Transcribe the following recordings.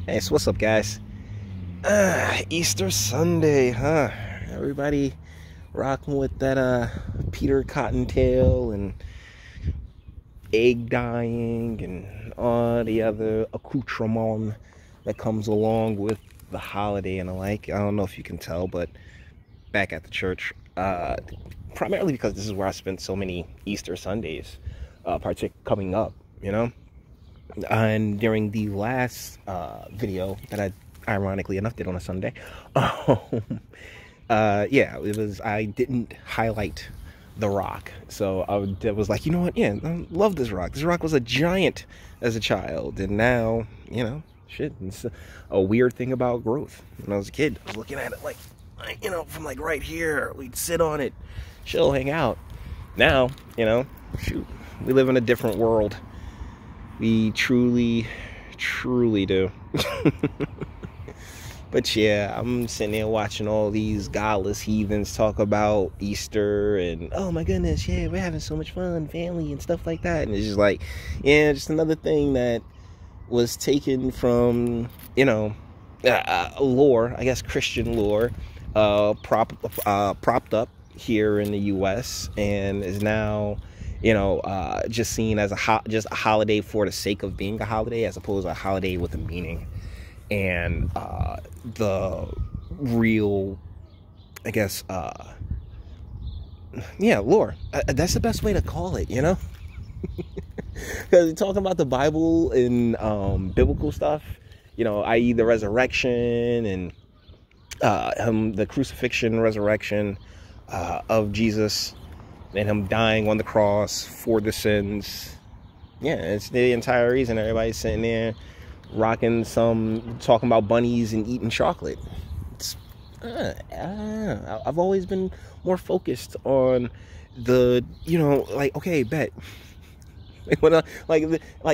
Hey, so what's up, guys? Easter Sunday, huh? Everybody rocking with that Peter Cottontail and egg dyeing and all the other accoutrement that comes along with the holiday and the like. I don't know if you can tell, but back at the church, primarily because this is where I spent so many Easter Sundays, coming up, you know? And during the last video that I ironically enough did on a Sunday, yeah, it was, I didn't highlight the rock, so I was like, you know what, yeah, I love this rock. This rock was a giant as a child, and now, you know, shit, it's a weird thing about growth. When I was a kid, I was looking at it like, you know, from like right here, we'd sit on it, chill, hang out. Now, you know, shoot, we live in a different world. We truly do. But yeah, I'm sitting there watching all these godless heathens talk about Easter and, oh my goodness, yeah, we're having so much fun, family and stuff like that. And it's just like, yeah, just another thing that was taken from, you know, lore, I guess Christian lore, propped up here in the U.S. and is now, you know, just seen as just a holiday for the sake of being a holiday, as opposed to a holiday with a meaning. And the real, I guess, yeah, lore. That's the best way to call it, you know? Because talking about the Bible and biblical stuff, you know, i.e. the resurrection and the crucifixion, resurrection of Jesus, and him dying on the cross for the sins. Yeah, it's the entire reason everybody's sitting there rocking talking about bunnies and eating chocolate. It's, I've always been more focused on the, you know, like, okay, bet. like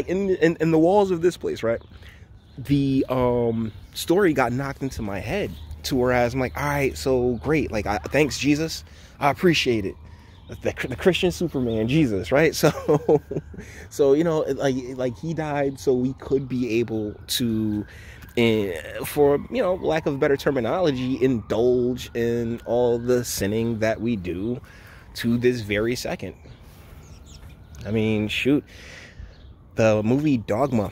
in the walls of this place, right? The story got knocked into my head to whereas I'm like, all right, so great. Like, thanks, Jesus. I appreciate it. The Christian Superman, Jesus, right? So, you know, like he died so we could be able to, for, you know, lack of better terminology, indulge in all the sinning that we do to this very second. I mean, shoot, the movie Dogma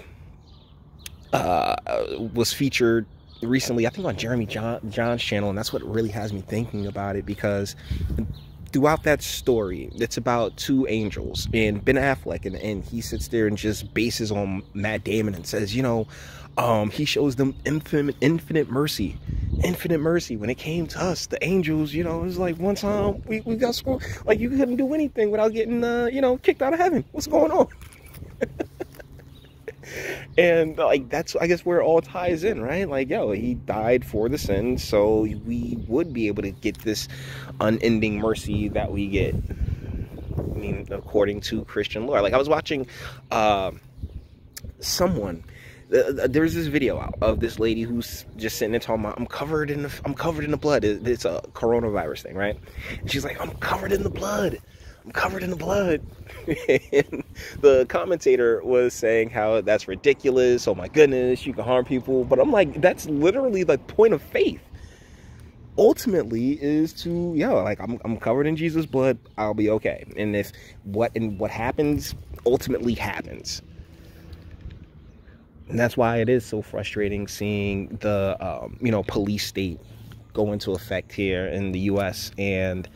was featured recently, I think, on Jeremy John's channel, and that's what really has me thinking about it, because throughout that story, it's about two angels and Ben Affleck, and he sits there and just bases on Matt Damon and says, you know, he shows them infinite mercy when it came to us, the angels. You know, it was like one time we got school, like you couldn't do anything without getting you know, kicked out of heaven. What's going on? And like, that's, I guess, where it all ties in, right? Like, yo, he died for the sins so we would be able to get this unending mercy that we get. I mean, according to Christian lore. Like, I was watching someone, there's this video out of this lady who's just sitting there talking about, I'm covered in the blood. It's a coronavirus thing, right? And she's like, I'm covered in the blood. I'm covered in the blood. And the commentator was saying how that's ridiculous. Oh my goodness, you can harm people. But I'm like, that's literally the point of faith. Ultimately is to, yeah, like, I'm covered in Jesus' blood. I'll be okay. And if what happens ultimately happens. And that's why it is so frustrating seeing the you know, police state go into effect here in the U.S. and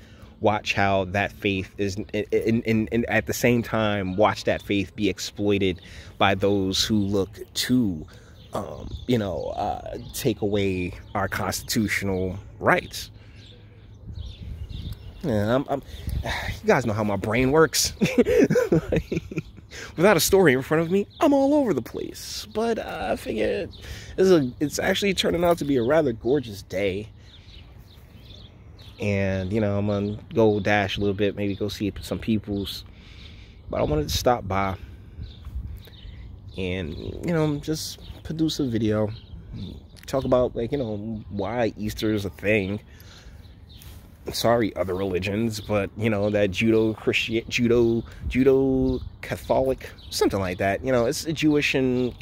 watch how that faith is, and at the same time, watch that faith be exploited by those who look to, you know, take away our constitutional rights. Yeah, you guys know how my brain works. Without a story in front of me, I'm all over the place. But I figured it's actually turning out to be a rather gorgeous day. And, you know, I'm gonna go dash a little bit, maybe go see some peoples. But I wanted to stop by and, you know, just produce a video, talk about, like, you know, why Easter is a thing. sorry, other religions, but you know, that judo Catholic, something like that. You know, it's a Jewish and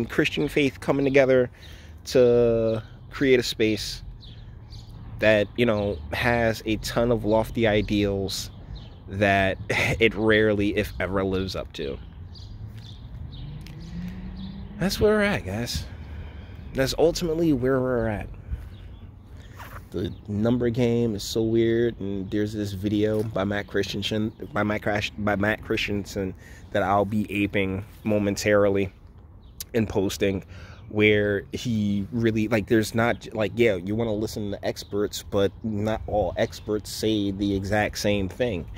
Christian faith coming together to create a space that, you know, has a ton of lofty ideals that it rarely, if ever, lives up to. That's where we're at, guys. That's ultimately where we're at. The number game is so weird, and there's this video by Matt Christensen that I'll be aping momentarily and posting, where he really, like, there's not, like, yeah, you want to listen to experts, but not all experts say the exact same thing.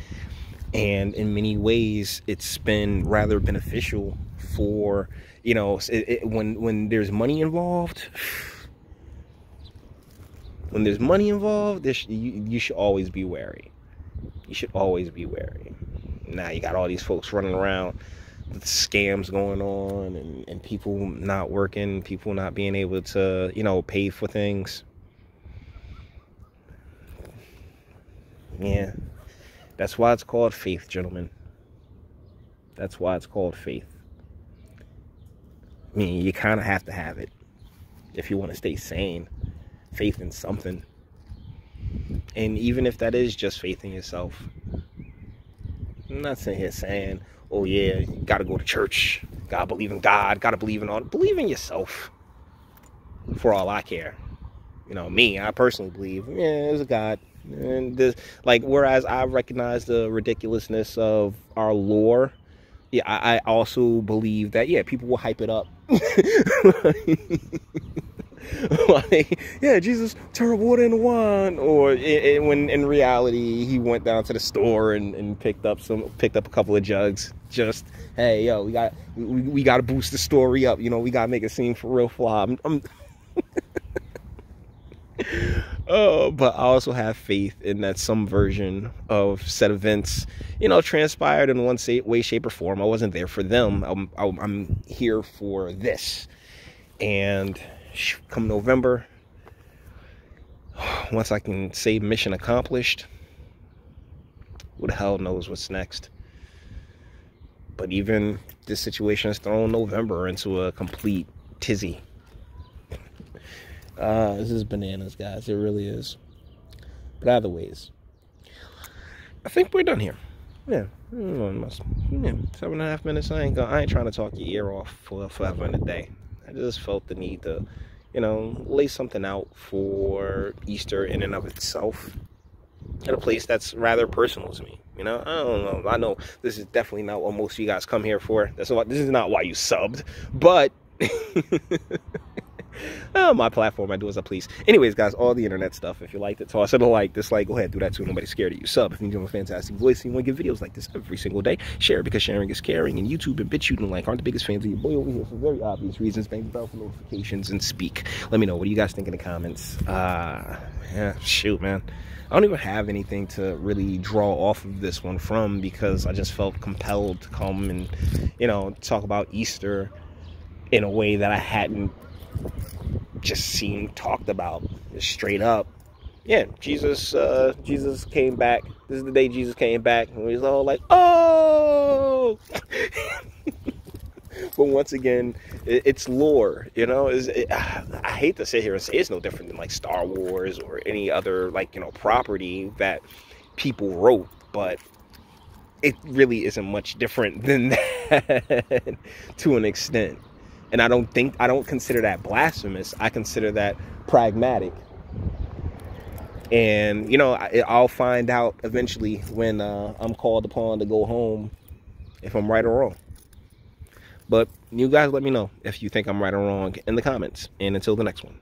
And in many ways, it's been rather beneficial for, you know, when there's money involved. When there's money involved, you should always be wary. You should always be wary. Now you got all these folks running around with scams going on, and people not working, people not being able to, you know, pay for things. Yeah. That's why it's called faith, gentlemen. That's why it's called faith. I mean, you kind of have to have it if you want to stay sane. Faith in something. And even if that is just faith in yourself. I'm not sitting here saying, oh yeah, you gotta go to church, gotta believe in God, gotta believe in yourself. For all I care. You know, me, I personally believe, yeah, there's a God. And this, like, whereas I recognize the ridiculousness of our lore, yeah, I also believe that, yeah, people will hype it up. Like, yeah, Jesus turned water into wine, or when in reality he went down to the store and picked up a couple of jugs. Just, hey, yo, we got to boost the story up. You know, we got to make it seem for real fly. But I also have faith in that some version of said events, you know, transpired in one way, shape, or form. I wasn't there for them. I'm here for this. And come November, once I can say mission accomplished, who the hell knows what's next. But even this situation has thrown November into a complete tizzy. This is bananas, guys. It really is. But either ways, I think we're done here. Yeah, 7.5 minutes. I ain't trying to talk your ear off for forever and a day. I just felt the need to, you know, lay something out for Easter in and of itself, at a place that's rather personal to me. You know, I don't know. I know this is definitely not what most of you guys come here for. This is not why you subbed, but my platform, I do as I please. Anyways, guys, all the internet stuff, if you liked it, toss it a like, dislike, go ahead, do that too. Nobody's scared of you. Sub if you're doing a fantastic voice and you want to get videos like this every single day. Share because sharing is caring. And YouTube and BitChute and like aren't the biggest fans of your boy over here for very obvious reasons. Bang the bell for notifications and speak. Let me know, what do you guys think in the comments? Yeah, shoot, man. I don't even have anything to really draw off of this one from, because I just felt compelled to come and, you know, talk about Easter in a way that I hadn't just seen talked about, just straight up. Yeah, Jesus came back. This is the day Jesus came back, and he's all like, oh. But once again, it's lore, you know. I hate to sit here and say it's no different than like Star Wars or any other, like, you know, property that people wrote, but it really isn't much different than that to an extent. And I don't consider that blasphemous. I consider that pragmatic. And, you know, I'll find out eventually when I'm called upon to go home if I'm right or wrong. But you guys let me know if you think I'm right or wrong in the comments. And until the next one.